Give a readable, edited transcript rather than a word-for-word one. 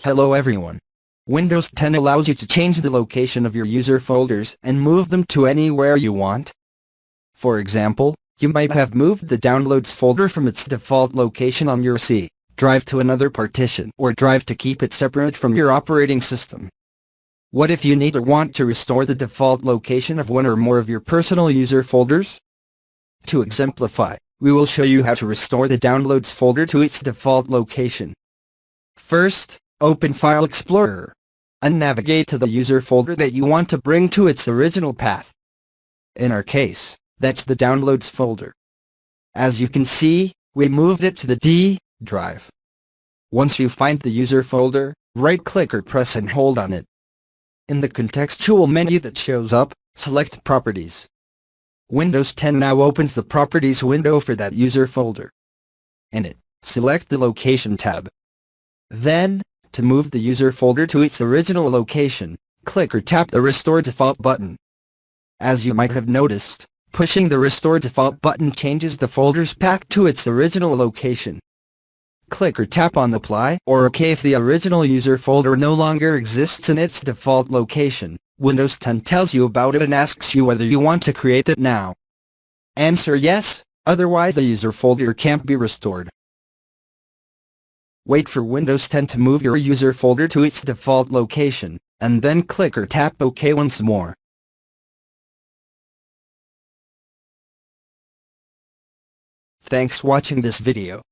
Hello everyone. Windows 10 allows you to change the location of your user folders and move them to anywhere you want. For example, you might have moved the Downloads folder from its default location on your C drive to another partition or drive to keep it separate from your operating system. What if you need or want to restore the default location of one or more of your personal user folders? To exemplify, we will show you how to restore the Downloads folder to its default location. First, open File Explorer and navigate to the user folder that you want to bring to its original path. In our case, that's the Downloads folder. As you can see, we moved it to the D drive. Once you find the user folder, right-click or press and hold on it. In the contextual menu that shows up, select Properties. Windows 10 now opens the Properties window for that user folder. In it, select the Location tab. Then, to move the user folder to its original location, click or tap the Restore Default button. As you might have noticed, pushing the Restore Default button changes the folder's path to its original location. Click or tap on Apply or OK if the original user folder no longer exists in its default location. Windows 10 tells you about it and asks you whether you want to create it now. Answer yes, otherwise the user folder can't be restored. Wait for Windows 10 to move your user folder to its default location, and then click or tap OK once more. Thanks for watching this video.